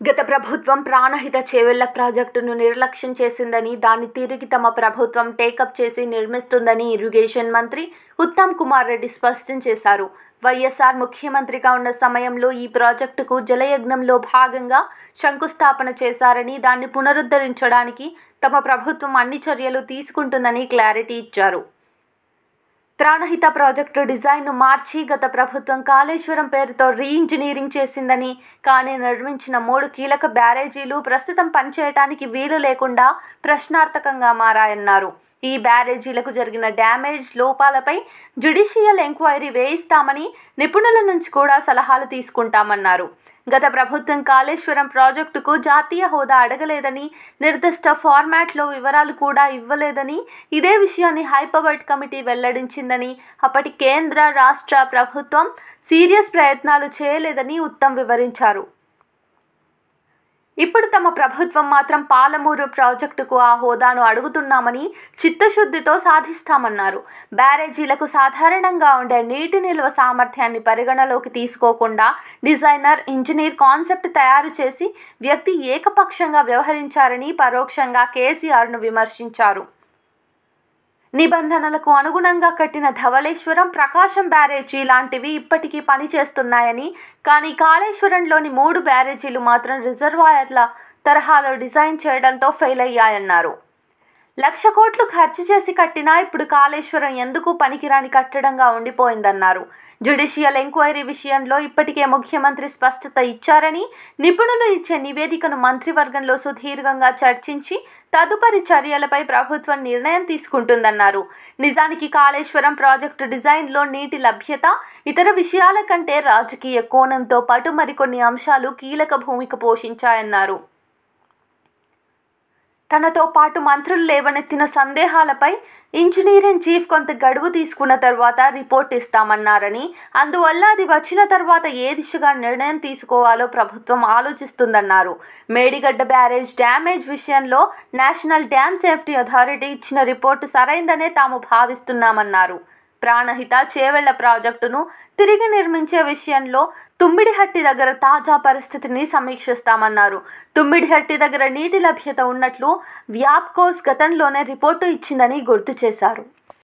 గత ప్రభుత్వం ప్రాణహిత చేవెళ్ల ప్రాజెక్టును నిర్లక్ష్యం చేసిందని, దాన్ని తిరిగి తమ ప్రభుత్వం టేకప్ చేసి నిర్మిస్తుందని ఇరిగేషన్ మంత్రి ఉత్తమ్ కుమార్ రెడ్డి స్పష్టం చేశారు. వైఎస్ఆర్ ముఖ్యమంత్రిగా ఉన్న సమయంలో ఈ ప్రాజెక్టుకు జలయజ్ఞంలో భాగంగా శంకుస్థాపన చేశారని, దాన్ని పునరుద్ధరించడానికి తమ ప్రభుత్వం అన్ని చర్యలు తీసుకుంటుందని క్లారిటీ ఇచ్చారు. ప్రాణహిత ప్రాజెక్టు డిజైన్ను మార్చి గత ప్రభుత్వం కాళేశ్వరం పేరుతో రీఇంజనీరింగ్ చేసిందని, కానీ నిర్మించిన 3 కీలక బ్యారేజీలు ప్రస్తుతం పనిచేయడానికి వీలు లేకుండా ప్రశ్నార్థకంగా మారాయన్నారు. ఈ బ్యారేజీలకు జరిగిన డ్యామేజ్, లోపాలపై జ్యుడిషియల్ ఎంక్వైరీ వేయిస్తామని, నిపుణుల నుంచి కూడా సలహాలు తీసుకుంటామన్నారు. గత ప్రభుత్వం కాళేశ్వరం ప్రాజెక్టుకు జాతీయ హోదా అడగలేదని, నిర్దిష్ట ఫార్మాట్లో వివరాలు కూడా ఇవ్వలేదని, ఇదే విషయాన్ని హైపవర్డ్ కమిటీ వెల్లడించిందని, అప్పటి కేంద్ర, రాష్ట్ర ప్రభుత్వం సీరియస్ ప్రయత్నాలు చేయలేదని ఉత్తమ్ వివరించారు. ఇప్పుడు తమ ప్రభుత్వం మాత్రం పాలమూరు ప్రాజెక్టుకు ఆ హోదాను అడుగుతున్నామని, చిత్తశుద్ధితో సాధిస్తామన్నారు. బ్యారేజీలకు సాధారణంగా ఉండే నీటి నిల్వ సామర్థ్యాన్ని పరిగణలోకి తీసుకోకుండా డిజైనర్, ఇంజనీర్ కాన్సెప్ట్ తయారు చేసి వ్యక్తి ఏకపక్షంగా వ్యవహరించారని పరోక్షంగా కేసీఆర్ను విమర్శించారు. నిబంధనలకు అనుగుణంగా కట్టిన ధవళేశ్వరం, ప్రకాశం బ్యారేజీ లాంటివి ఇప్పటికీ పనిచేస్తున్నాయని, కానీ కాళేశ్వరంలోని 3 బ్యారేజీలు మాత్రం రిజర్వాయర్ల తరహాలో డిజైన్ చేయడంతో ఫెయిల్ అయ్యాయన్నారు. 1,00,000 కోట్లు ఖర్చు చేసి కట్టినా ఇప్పుడు కాళేశ్వరం ఎందుకు పనికిరాని కట్టడంగా ఉండిపోయిందన్నారు. జ్యుడిషియల్ ఎంక్వైరీ విషయంలో ఇప్పటికే ముఖ్యమంత్రి స్పష్టత ఇచ్చారని, నిపుణులు ఇచ్చే నివేదికను మంత్రివర్గంలో సుదీర్ఘంగా చర్చించి తదుపరి చర్యలపై ప్రభుత్వం నిర్ణయం తీసుకుంటుందన్నారు. నిజానికి కాళేశ్వరం ప్రాజెక్టు డిజైన్లో నీటి లభ్యత, ఇతర విషయాల కంటే రాజకీయ కోణంతో పాటు మరికొన్ని అంశాలు కీలక భూమిక పోషించాయన్నారు. తనతో పాటు మంత్రులు లేవనెత్తిన సందేహాలపై ఇంజనీరింగ్ చీఫ్ కొంత గడువు తీసుకున్న తర్వాత రిపోర్ట్ ఇస్తామన్నారని, అందువల్ల అది వచ్చిన తర్వాత ఏ దిశగా నిర్ణయం తీసుకోవాలో ప్రభుత్వం ఆలోచిస్తుందన్నారు. మేడిగడ్డ బ్యారేజ్ డ్యామేజ్ విషయంలో నేషనల్ డ్యామ్ సేఫ్టీ అథారిటీ ఇచ్చిన రిపోర్టు సరైందనే తాము భావిస్తున్నామన్నారు. ప్రాణహిత చేవెళ్ల ప్రాజెక్టును తిరిగి నిర్మించే విషయంలో తుమ్మిడిహట్టి దగ్గర తాజా పరిస్థితిని సమీక్షిస్తామన్నారు. తుమ్మిడిహట్టి దగ్గర నీటి లభ్యత ఉన్నట్లు వ్యాప్కోస్ గతంలోనే రిపోర్టు ఇచ్చిందని గుర్తు చేశారు.